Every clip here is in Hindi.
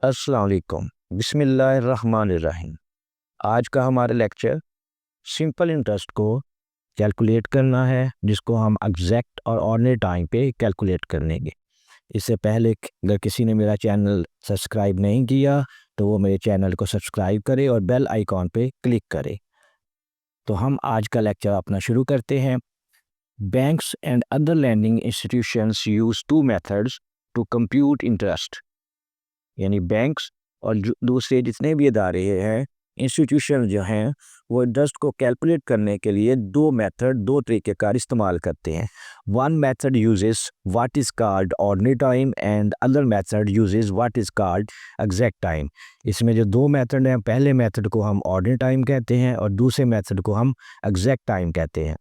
अस्सलाम वालेकुम, बिस्मिल्लाहिर्रहमानिर्रहीम। आज का हमारा लेक्चर सिंपल इंटरेस्ट को कैलकुलेट करना है, जिसको हम एग्जैक्ट और ऑर्डिनरी टाइम पे कैलकुलेट करेंगे। इससे पहले अगर किसी ने मेरा चैनल सब्सक्राइब नहीं किया तो वो मेरे चैनल को सब्सक्राइब करे और बेल आइकॉन पे क्लिक करे। तो हम आज का लेक्चर अपना शुरू करते हैं। Banks and other lending institutions use two methods to compute interest, यानी बैंक्स और दूसरे जितने भी इदारे हैं, इंस्टीट्यूशन जो हैं, वो इंटरेस्ट को कैलकुलेट करने के लिए दो तरीक़ेकार इस्तेमाल करते हैं। One method uses what is called ordinary time and other method uses what is called exact time. इसमें जो दो मेथड हैं, पहले मेथड को हम ऑर्डिनरी टाइम कहते हैं और दूसरे मेथड को हम एग्जैक्ट टाइम कहते हैं।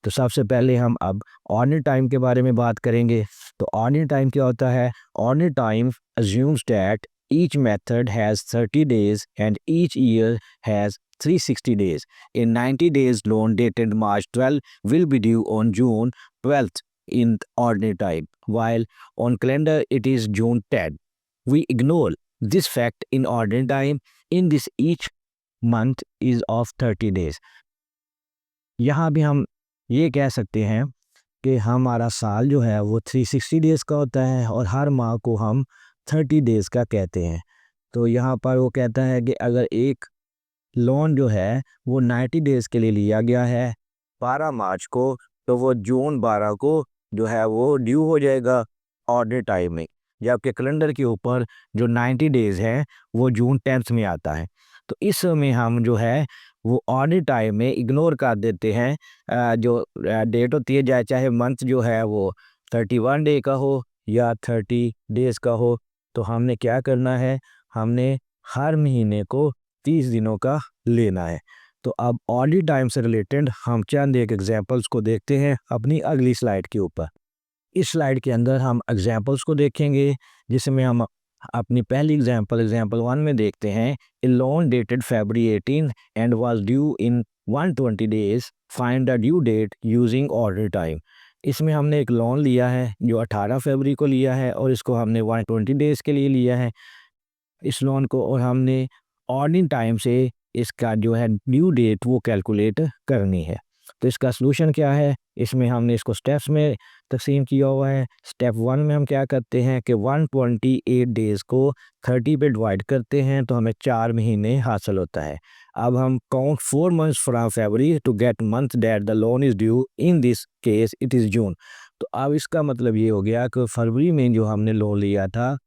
तो सबसे पहले हम अब ऑर्डिनरी टाइम के बारे में बात करेंगे। तो ऑर्डिनरी टाइम क्या होता है? Ordinary time assumes that each method has 30 days and each year has 360 days. A 90 days loan dated March 12 will be due on June 12th in ordinary time, while on calendar it is June 10th. We ignore this fact in ordinary time. In this, each month is of 30 days. यहाँ भी हम ये कह सकते हैं कि हमारा साल जो है वो 360 डेज़ का होता है और हर माह को हम 30 डेज़ का कहते हैं। तो यहाँ पर वो कहता है कि अगर एक लोन जो है वो 90 डेज़ के लिए लिया गया है 12 मार्च को, तो वो जून 12 को जो है वो ड्यू हो जाएगा ऑर्डिनरी टाइम में, जबकि कैलेंडर के ऊपर जो 90 डेज़ है वो जून 10th में आता है। तो इस समय हम जो है वो ऑर्डिनरी टाइम में इग्नोर कर देते हैं जो डेट होती है, चाहे मंथ जो है वो 31 डे का हो या 30 डेज़ का हो। तो हमने क्या करना है, हमने हर महीने को 30 दिनों का लेना है। तो अब ऑर्डिनरी टाइम से रिलेटेड हम चंद एक एग्जांपल्स को देखते हैं अपनी अगली स्लाइड के ऊपर। इस स्लाइड के अंदर हम एग्जांपल्स को देखेंगे, जिसमें हम अपनी पहली एग्जांपल 1 में देखते हैं। A loan dated February 18 and was due in 120 days, find the due date using ordinary time. इसमें हमने एक लोन लिया है जो 18 फरवरी को लिया है और इसको हमने 120 डेज़ के लिए लिया है इस लोन को, और हमने ऑर्डिनरी टाइम से इसका जो है ड्यू डेट वो कैलकुलेट करनी है। तो इसका सलूशन क्या है? इसमें हमने इसको स्टेप्स में तकसीम किया हुआ है। स्टेप 1 में हम क्या करते हैं कि 128 डेज़ को 30 पे डिवाइड करते हैं तो हमें 4 महीने हासिल होता है। अब हम count 4 months from February to get month that the loan is due, in this case it is June. तो अब इसका मतलब ये हो गया कि फरवरी में जो हमने लोन लिया था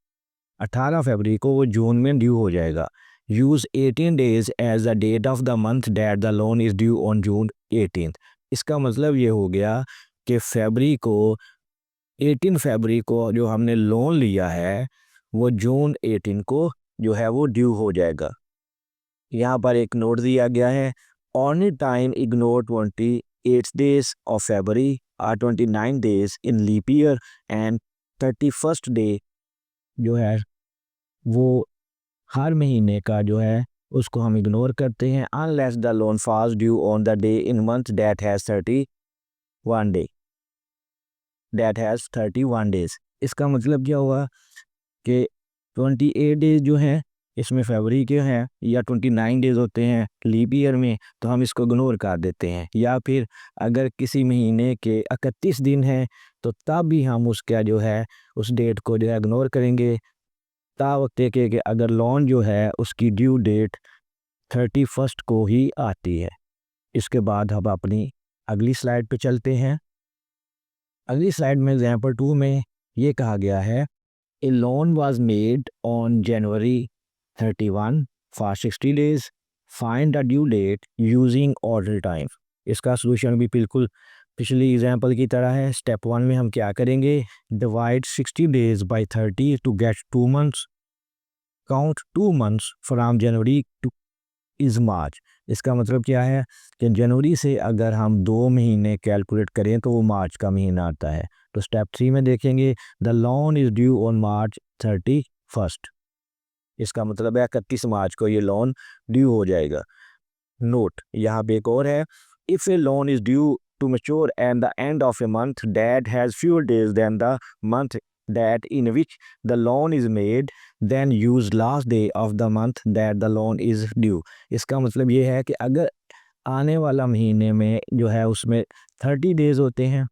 18 फरवरी को, वो जून में ड्यू हो जाएगा। Use 18 days as the date of the month that the loan is due on June 18th। इसका मतलब ये हो गया कि फरवरी को 18 फरवरी को जो हमने लोन लिया है वो जून 18 को जो है वो ड्यू हो जाएगा। यहाँ पर एक नोट दिया गया है, ordinary time ignore 28 days of February और 29 days in leap year and 31st day जो है वो हर महीने का जो है उसको हम इग्नोर करते हैं। Unless the loan falls due on the day in month that has 31 days. इसका मतलब क्या हुआ कि 28 डेज जो हैं इसमें फरवरी के हैं या 29 डेज होते हैं लीप ईयर में, तो हम इसको इग्नोर कर देते हैं। या फिर अगर किसी महीने के 31 दिन हैं तो तब भी हम उसका जो है उस डेट को जो है इग्नोर करेंगे, ता वक्त कि अगर लोन जो है उसकी ड्यू डेट 31st को ही आती है। इसके बाद हम अपनी अगली स्लाइड पे चलते हैं। अगली स्लाइड में एग्जांपल 2 में ये कहा गया है, a loan was made on January 31 for 60 days, find the due date using ordinary time. इसका सलूशन भी बिल्कुल पिछली एग्जांपल की तरह है। स्टेप 1 में हम क्या करेंगे, divide 60 days by 30 to get 2 months, count 2 months from January to is March. इसका मतलब क्या है कि जनवरी से अगर हम 2 महीने कैलकुलेट करें तो वो मार्च का महीना आता है। तो स्टेप 3 में देखेंगे, the loan is due on March 31st। इसका मतलब है 31 मार्च को ये लोन ड्यू हो जाएगा। नोट यहाँ पे एक और है, if a loan is due to mature at the end of a month that has fewer days then the month that in which the loan is made, then use last day of the month that the loan is due. इसका मतलब ये है कि अगर आने वाला महीने में जो है उसमें 30 डेज़ होते हैं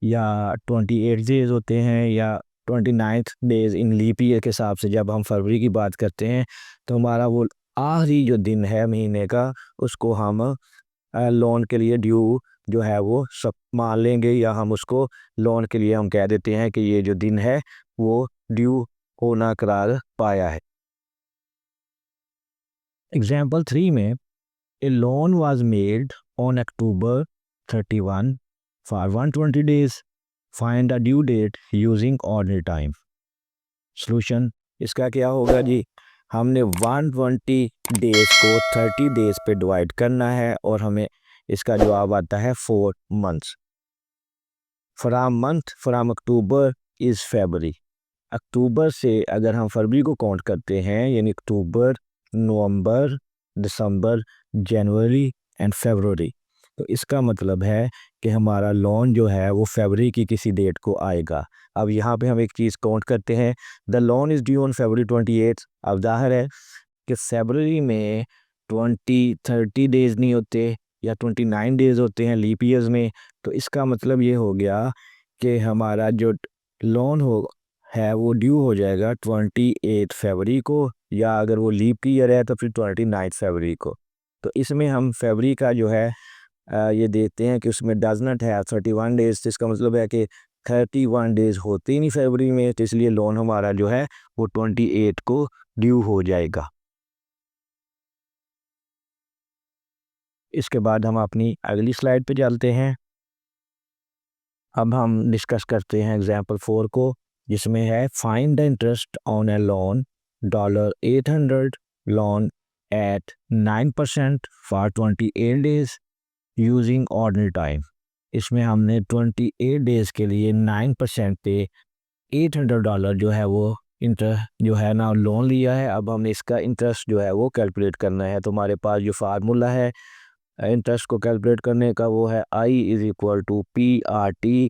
या 28 डेज़ होते हैं या 29th डेज़ इन लीप ईयर के हिसाब से जब हम फरवरी की बात करते हैं, तो हमारा वो आखिरी जो दिन है महीने का उसको हम लोन के लिए ड्यू जो है वो सब मान लेंगे, या हम उसको लोन के लिए हम कह देते हैं कि ये जो दिन है वो ड्यू होना करार पाया है। एग्जाम्पल 3 में a loan was made on October 31 for 120 days, find the due date using ordinary time. Solution इसका क्या होगा जी, हमने 120 डेज को 30 डेज पे डिवाइड करना है और हमें इसका जवाब आता है 4 मंथ्स। फ्राम अक्टूबर इज़ फरवरी। अक्टूबर से अगर हम फरवरी को काउंट करते हैं, यानी अक्टूबर, नवंबर, दिसंबर, जनवरी एंड फरवरी, तो इसका मतलब है कि हमारा लोन जो है वो फरवरी की किसी डेट को आएगा। अब यहाँ पे हम एक चीज़ काउंट करते हैं, the loan is due on फरवरी 28। अब जाहिर है कि फरवरी में 30 डेज़ नहीं होते या 29 डेज़ होते हैं लीप ईयर्स में, तो इसका मतलब ये हो गया कि हमारा जो लोन हो है वो ड्यू हो जाएगा 28 फरवरी को, या अगर वो लीप ईयर है तो फिर 29 फरवरी को। तो इसमें हम फरवरी का जो है ये देखते हैं कि उसमें डज नॉट है 31 डेज़, तो इसका मतलब है कि 31 डेज़ होते ही नहीं फरवरी में, तो इसलिए लोन हमारा जो है वो 28 को ड्यू हो जाएगा। इसके बाद हम अपनी अगली स्लाइड पे चलते हैं। अब हम डिस्कस करते हैं एग्जाम्पल 4 को, जिसमें है find the interest on A loan $800 loan eight 9% for 28 days using ordinary time. इसमें हमने 28 डेज़ के लिए 9% पे $800 जो है वो इंटरेस्ट जो है ना लोन लिया है। अब हमने इसका इंटरेस्ट जो है वो कैलकुलेट करना है, तो हमारे पास जो फार्मूला है इंटरेस्ट को कैलकुलेट करने का वो है I is equal to PRT,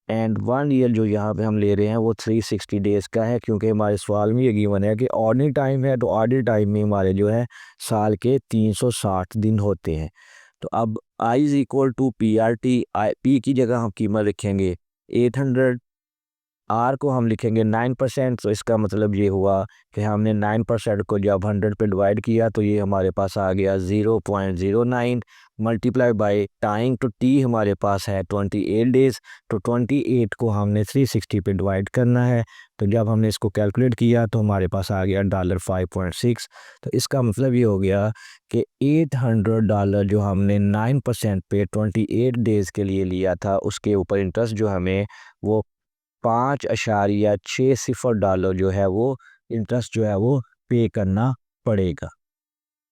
and 1 year जो यहाँ पे हम ले रहे हैं वो 360 डेज़ का है, क्योंकि हमारे सवाल में ये गिवन है कि ऑर्डिनरी टाइम है, तो ऑर्डिनरी टाइम में हमारे जो है साल के 360 दिन होते हैं। तो अब I is equal to PRT, P की जगह हम कीमत लिखेंगे 800, आर को हम लिखेंगे 9%, तो इसका मतलब ये हुआ कि हमने 9% को जब 100 पे डिवाइड किया तो ये हमारे पास आ गया 0.09 मल्टीप्लाई बाय टाइम, तो टी हमारे पास है 28 डेज़, तो 28 को हमने 360 पे डिवाइड करना है, तो जब हमने इसको कैलकुलेट किया तो हमारे पास आ गया $5.6। तो इसका मतलब ये हो गया कि $800 जो हमने 9% पे 28 डेज़ के लिए लिया था उसके ऊपर इंटरेस्ट जो हमें वो $5.60 जो है वो इंटरेस्ट जो है वो पे करना पड़ेगा।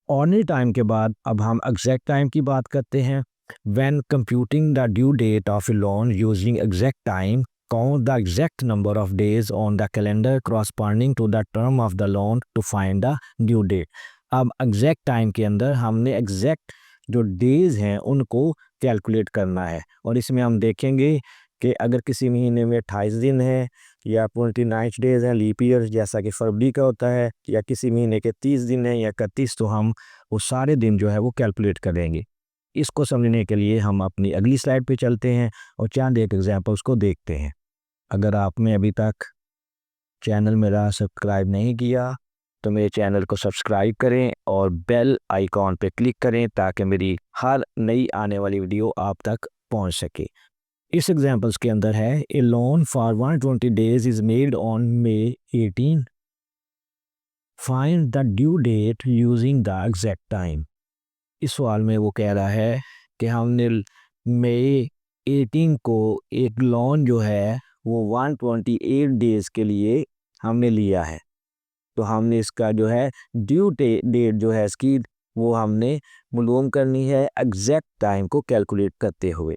ऑर्डिनरी टाइम के बाद अब हम एग्जैक्ट टाइम की बात करते हैं। When computing the due date of a loan using exact time, count the exact number of days on the calendar corresponding to the term of the loan to find the due date. अब एग्जैक्ट टाइम के अंदर हमने एग्जैक्ट जो डेज हैं उनको कैलकुलेट करना है, और इसमें हम देखेंगे कि अगर किसी महीने में 28 दिन है या 29 डेज़ हैं लीप ईयर जैसा कि फरवरी का होता है, या किसी महीने के 30 दिन हैं या 31, तो हम वो सारे दिन जो है वो कैलकुलेट करेंगे। इसको समझने के लिए हम अपनी अगली स्लाइड पे चलते हैं और चंद एक एग्जांपल्स को देखते हैं। अगर आपने अभी तक चैनल मेरा सब्सक्राइब नहीं किया तो मेरे चैनल को सब्सक्राइब करें और बेल आइकॉन पे क्लिक करें ताकि मेरी हर नई आने वाली वीडियो आप तक पहुंच सके। इस एग्जांपल्स के अंदर है a loan for 120 days is made on May 18, find the due date using the exact time. इस सवाल में वो कह रहा है कि हमने मई 18 को एक लोन जो है वो 128 डेज़ के लिए हमने लिया है, तो हमने इसका जो है ड्यू डेट जो है इसकी वो हमने मालूम करनी है एग्जैक्ट टाइम को कैलकुलेट करते हुए।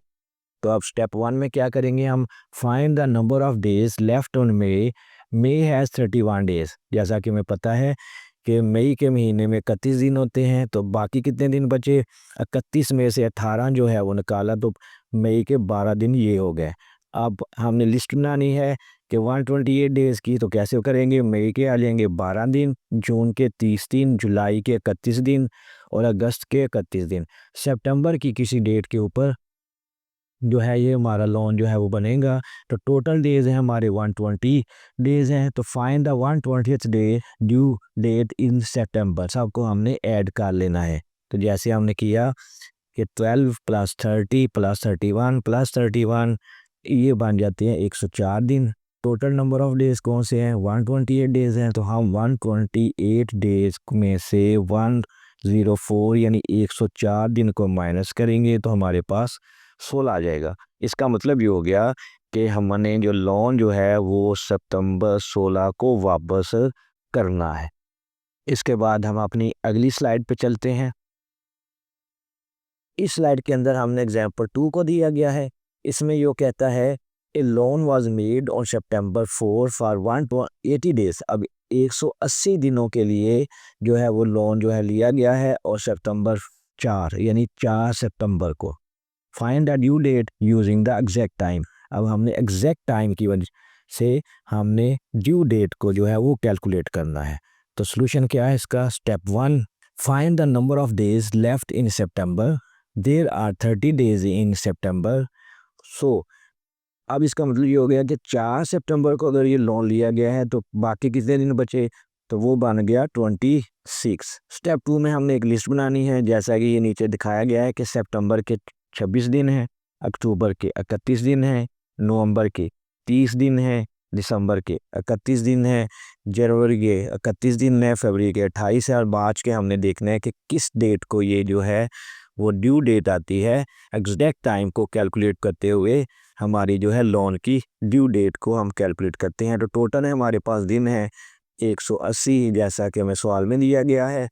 तो अब स्टेप 1 में क्या करेंगे हम, find the number of days left on May has 31 days. जैसा कि हमें पता है कि मई के महीने में 31 दिन होते हैं, तो बाकी कितने दिन बचे, 31 में से 18 जो है वो निकाला तो मई के 12 दिन ये हो गए। अब हमने लिस्ट बनानी है कि 128 डेज़ की तो कैसे करेंगे, मई के आ जाएंगे 12 दिन, जून के 30 दिन, जुलाई के 31 दिन और अगस्त के 31 दिन। सितंबर की किसी डेट के ऊपर जो है ये हमारा लोन जो है वो बनेगा। तो टोटल डेज़ हैं हमारे 120 डेज़ हैं। तो find the 120th day due date in September, सबको हमने ऐड कर लेना है। तो जैसे हमने किया कि 12 + 30 + 31 + 31 ये बन जाते हैं 104 दिन। टोटल नंबर ऑफ डेज़ कौन से हैं, 128 डेज़ हैं। तो हम 128 डेज़ में से 104 यानी 104 दिन को माइनस करेंगे तो हमारे पास 16 आ जाएगा। इसका मतलब ये हो गया कि हमने जो लोन जो है वो सितंबर 16 को वापस करना है। इसके बाद हम अपनी अगली स्लाइड पे चलते हैं। इस स्लाइड के अंदर हमने एग्जाम्पल 2 को दिया गया है। इसमें यो कहता है a loan was made on September 4 for 180 days. अब 180 दिनों के लिए जो है वो लोन जो है लिया गया है और सितंबर 4 यानी 4 सितंबर को। Find the due date using the exact time. अब हमने एग्जैक्ट टाइम की वजह से हमने ड्यू डेट को जो है वो कैलकुलेट करना है। तो सॉल्यूशन क्या है इसका, step 1 find the number of days left in September. There are 30 days in September. So अब इसका मतलब ये हो गया कि 4 सितंबर को अगर ये लोन लिया गया है तो बाकी कितने दिन बचे, तो वो बन गया 26। स्टेप 2 में हमने एक लिस्ट बनानी है, जैसा कि ये नीचे दिखाया गया है कि सितंबर के 26 दिन हैं, अक्टूबर के 31 दिन हैं, नवंबर के 30 दिन हैं, दिसंबर के 31 दिन हैं, जनवरी के 31 दिन हैं, फरवरी के 28 है और मार्च के हमने देखना है कि किस डेट को ये जो है वो ड्यू डेट आती है। एग्जैक्ट टाइम को कैलकुलेट करते हुए हमारी जो है लोन की ड्यू डेट को हम कैलकुलेट करते हैं। तो टोटल है हमारे पास दिन है 180 जैसा कि हमें सवाल में दिया गया है।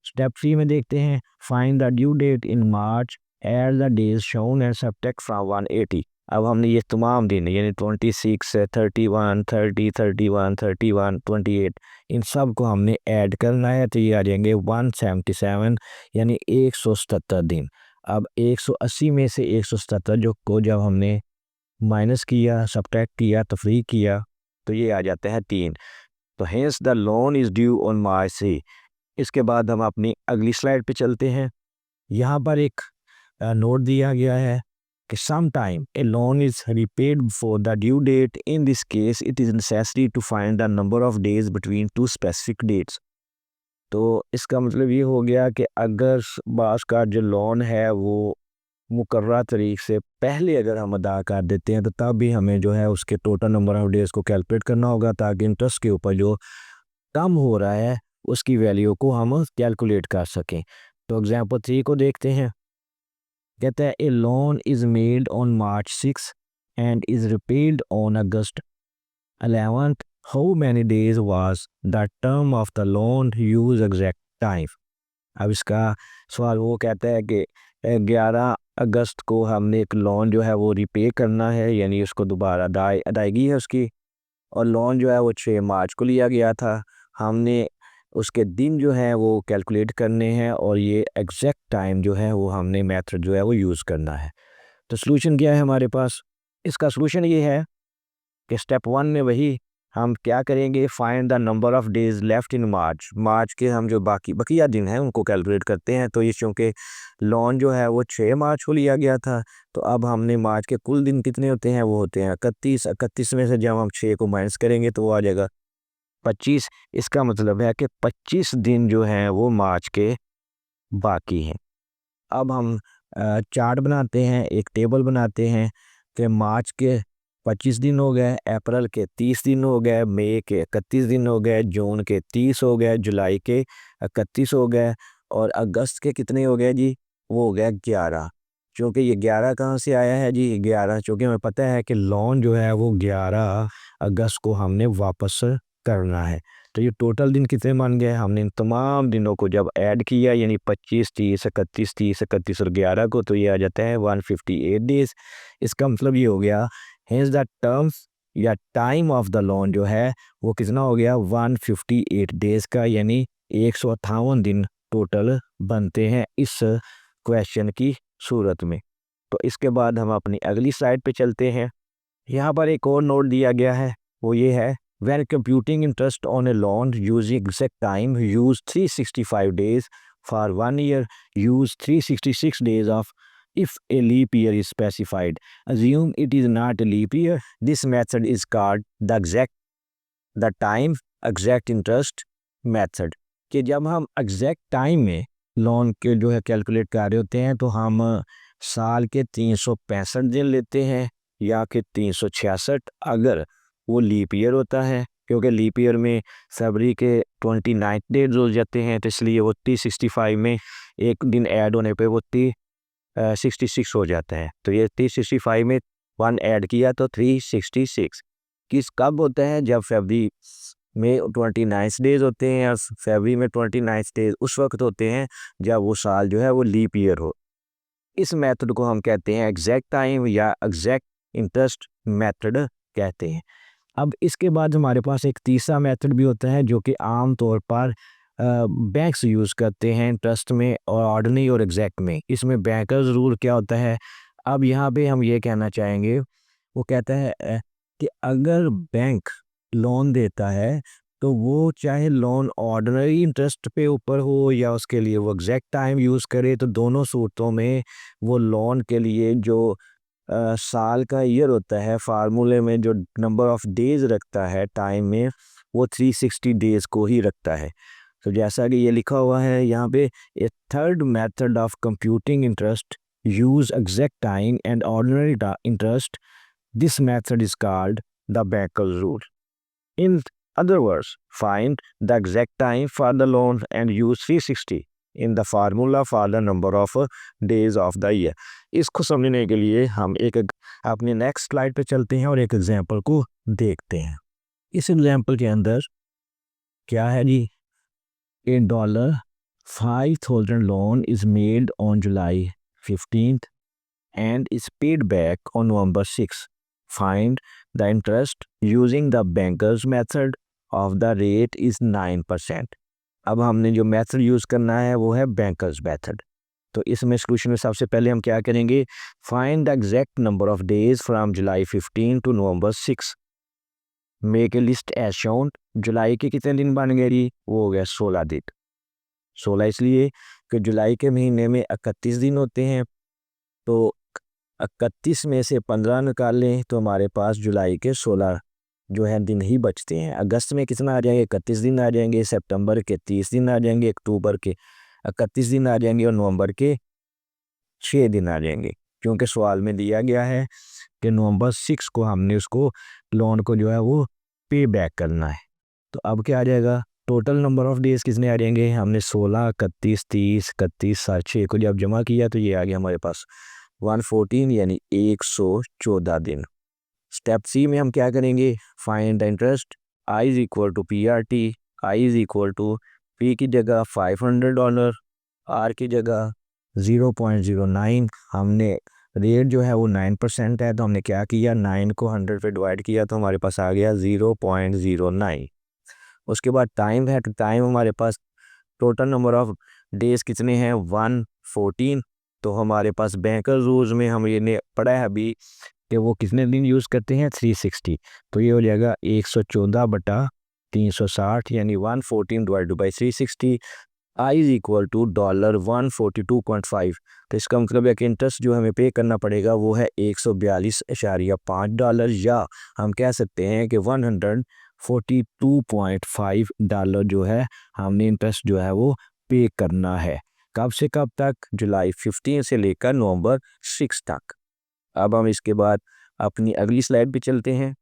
स्टेप 3 में देखते हैं find the due date in March add the days shown and subtract from 180। अब हमने ये तमाम दिन यानी 26 31 30 31 31 28 इन सब को हमने ऐड करना है। तो ये आ जाएंगे 177 यानी 177 दिन। अब 180 में से 177 जो को जब हमने माइनस किया, सब्ट्रैक्ट किया, तफरीक किया तो ये आ जाता है 3। तो hence the loan is due on March से। इसके बाद हम अपनी अगली स्लाइड पे चलते हैं। यहाँ पर एक नोट दिया गया है कि some time a loan is repaid before the due date. In this case it is necessary to find the number of days between two specific dates. तो इसका मतलब ये हो गया कि अगर बास का जो लोन है वो मुकर्रर तारीख से पहले अगर हम अदा कर देते हैं तो तब भी हमें जो है उसके टोटल नंबर ऑफ डेज़ को कैलकुलेट करना होगा ताकि इंटरेस्ट के ऊपर जो कम हो रहा है उसकी वैल्यू को हम कैलकुलेट कर सकें। तो एग्जांपल 3 को देखते हैं। कहता है a loan is made on March 6 and is repaid on August 11th। How many days was the term of the loan, use exact time. अब इसका सवाल वो कहता है कि 11 अगस्त को हमने एक लोन जो है वो रिपे करना है यानी उसको दोबारा अदायगी है उसकी, और लोन जो है वो 6 मार्च को लिया गया था। हमने उसके दिन जो है वो कैलकुलेट करने हैं और ये एग्जैक्ट टाइम जो है वो हमने मेथड जो है वो यूज़ करना है। तो सॉल्यूशन क्या है हमारे पास, इसका सॉल्यूशन ये है कि स्टेप 1 में वही हम क्या करेंगे, find the number of days left in March. March के हम जो बाकी बकिया दिन हैं उनको कैलकुलेट करते हैं। तो ये चूँकि लोन जो है वो 6 मार्च को लिया गया था तो अब हमने मार्च के कुल दिन कितने होते हैं, वो होते हैं 31। 31 में से जब हम 6 को माइनस करेंगे तो वो आ जाएगा 25। इसका मतलब है कि 25 दिन जो हैं वो मार्च के बाकी हैं। अब हम चार्ट बनाते हैं, एक टेबल बनाते हैं कि मार्च के 25 दिन हो गए, अप्रैल के 30 दिन हो गए, मई के 31 दिन हो गए, जून के 30 हो गए, जुलाई के 31 हो गए और अगस्त के कितने हो गए जी, वो हो गया 11। क्योंकि ये 11 कहाँ से आया है जी, 11 चूँकि हमें पता है कि लोन जो है वो 11 अगस्त को हमने वापस करना है। तो ये टोटल दिन कितने बन गए, हमने इन तमाम दिनों को जब ऐड किया यानी 25 30 31 और 11 को तो ये आ जाता है 158 डेज। इसका मतलब ये हो गया हेंस द टर्म्स या टाइम ऑफ द लोन जो है वो कितना हो गया 158 डेज का, यानी 158 दिन टोटल बनते हैं इस क्वेश्चन की सूरत में। तो इसके बाद हम अपनी अगली स्लाइड पे चलते हैं। यहाँ पर एक और नोट दिया गया है, वो ये है, when computing interest on a loan using exact time, use 365 days for 1 year, use 366 days of if a leap year is specified. Assume it is not a leap year. This method is called the time exact interest method. कि जब हम एग्जैक्ट टाइम में लोन के जो है कैलकुलेट कर रहे होते हैं तो हम साल के 365 दिन लेते हैं या कि 366 अगर वो लीप ईयर होता है, क्योंकि लीप ईयर में फरवरी के 29 डेज हो जाते हैं, तो इसलिए वो 365 में एक दिन ऐड होने पे वो 366 हो जाता है। तो ये 365 में 1 ऐड किया तो 366 किस कब होता है, जब फरवरी में 29 डेज होते हैं और फरवरी में 29 डेज उस वक्त होते हैं जब वो साल जो है वो लीप ईयर हो। इस मेथड को हम कहते हैं एग्जैक्ट टाइम या एग्जैक्ट इंटरेस्ट मेथड कहते हैं। अब इसके बाद हमारे पास एक तीसरा मेथड भी होता है जो कि आम तौर पर बैंक्स यूज़ करते हैं इंटरेस्ट में और ऑर्डिनरी और एग्जैक्ट में। इसमें बैंकर्स रूल क्या होता है, अब यहाँ पे हम ये कहना चाहेंगे, वो कहता है कि अगर बैंक लोन देता है तो वो चाहे लोन ऑर्डिनरी इंटरेस्ट पे ऊपर हो या उसके लिए वो एग्जैक्ट टाइम यूज़ करे, तो दोनों सूरतों में वो लोन के लिए जो साल का ईयर होता है फार्मूले में जो नंबर ऑफ डेज रखता है टाइम में, वो 360 डेज को ही रखता है। तो जैसा कि ये लिखा हुआ है यहाँ पे, a third method of computing interest use exact time and ordinary interest, this method is called the bankers rule. In other words, find the exact time for the loan and use 360 in the formula for the number of days of the year. इसको समझने के लिए हम एक अपने नेक्स्ट स्लाइड पे चलते हैं और एक एग्जांपल को देखते हैं। इस एग्जांपल के अंदर क्या है जी, $5,000 loan is made on July 15th and is paid back on November 6th. Find the interest using the banker's method of the rate is 9%. अब हमने जो मेथड यूज़ करना है वो है बैंकर्स मेथड। तो इसमें सोल्यूशन में सबसे पहले हम क्या करेंगे, find the exact number of days from July 15 to November 6, make a list as shown. July के कितने दिन बन गए जी, वो हो गया 16 दिन। 16 इसलिए कि जुलाई के महीने में 31 दिन होते हैं, तो 31 में से 15 निकाल लें तो हमारे पास जुलाई के 16 जो है दिन ही बचते हैं। अगस्त में कितना आ जाएंगे, 31 दिन आ जाएंगे, सितंबर के 30 दिन आ जाएंगे, अक्टूबर के 31 दिन आ जाएंगे और नवंबर के 6 दिन आ जाएंगे, क्योंकि सवाल में दिया गया है कि नवंबर 6 को हमने उसको लोन को जो है वो पे बैक करना है। तो अब क्या आ जाएगा, टोटल नंबर ऑफ डेज कितने आ जाएंगे, हमने 16, 31, 30, 31, 6 को जब जमा किया तो ये आ गया हमारे पास 114 यानी 114 दिन। स्टेप सी में हम क्या करेंगे, find the interest, I is equal to P R T. I is equal to P की जगह $500, आर की जगह 0.09। हमने रेट जो है वो 9% है, तो हमने क्या किया, 9 को 100 पे डिवाइड किया तो हमारे पास आ गया 0.09। उसके बाद टाइम है, तो टाइम हमारे पास टोटल नंबर ऑफ डेज कितने हैं 114। तो हमारे पास बैंकर रूल्स में हम ये पढ़ा है अभी कि वो कितने दिन यूज़ करते हैं 360, तो ये हो जाएगा 114/360 यानी 114 divide by 360। I is equal to $142.5। तो इसका मतलब है कि इंटरेस्ट जो हमें पे करना पड़ेगा वो है $142.5, या हम कह सकते हैं कि $142.5 जो है हमने इंटरेस्ट जो है वो पे करना है। कब से कब तक, जुलाई 15 से लेकर नवंबर 6 तक। अब हम इसके बाद अपनी अगली स्लाइड पे चलते हैं।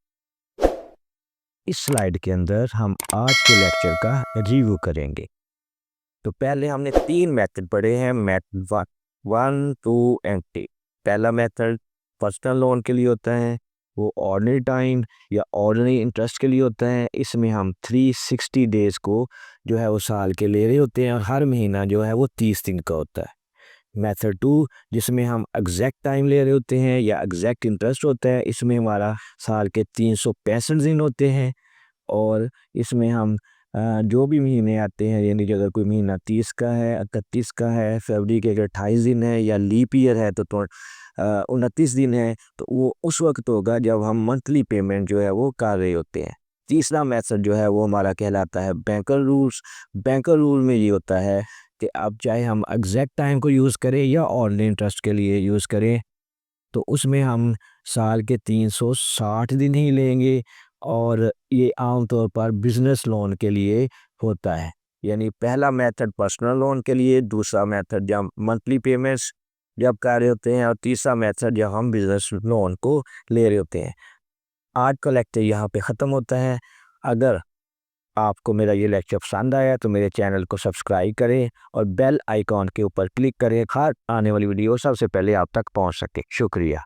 इस स्लाइड के अंदर हम आज के लेक्चर का रिव्यू करेंगे। तो पहले हमने 3 मेथड पढ़े हैं, मेथड 1, 2 एंड 3। पहला मेथड पर्सनल लोन के लिए होता है, वो ऑर्डिनरी टाइम या ऑर्डिनरी इंटरेस्ट के लिए होता है। इसमें हम 360 डेज को जो है वो साल के ले रहे होते हैं और हर महीना जो है वो 30 दिन का होता है। मेथड 2 जिसमें हम एग्जैक्ट टाइम ले रहे होते हैं या एग्जैक्ट इंटरेस्ट होता है, इसमें हमारा साल के 365 दिन होते हैं और इसमें हम जो भी महीने आते हैं, यानी कि अगर कोई महीना 30 का है, 31 का है, फरवरी के अगर 28 दिन है या लीप ईयर है तो 29 दिन है, तो वो उस वक्त होगा जब हम मंथली पेमेंट जो है वो कर रहे होते हैं। तीसरा मेथड जो है वो हमारा कहलाता है बैंकर रूल्स। बैंकर रूल में ये होता है कि अब चाहे हम एग्जैक्ट टाइम को यूज़ करें या ऑर्डिनरी इंटरेस्ट के लिए यूज़ करें, तो उसमें हम साल के 360 दिन ही लेंगे, और ये आमतौर पर बिजनेस लोन के लिए होता है। यानी पहला मेथड पर्सनल लोन के लिए, दूसरा मेथड जब मंथली पेमेंट्स जब कर रहे होते हैं, और तीसरा मेथड जब हम बिजनेस लोन को ले रहे होते हैं। आज का लेक्चर यहाँ पे ख़त्म होता है। अगर आपको मेरा ये लेक्चर पसंद आया तो मेरे चैनल को सब्सक्राइब करें और बेल आइकॉन के ऊपर क्लिक करें, हर आने वाली वीडियो सबसे पहले आप तक पहुँच सके। शुक्रिया।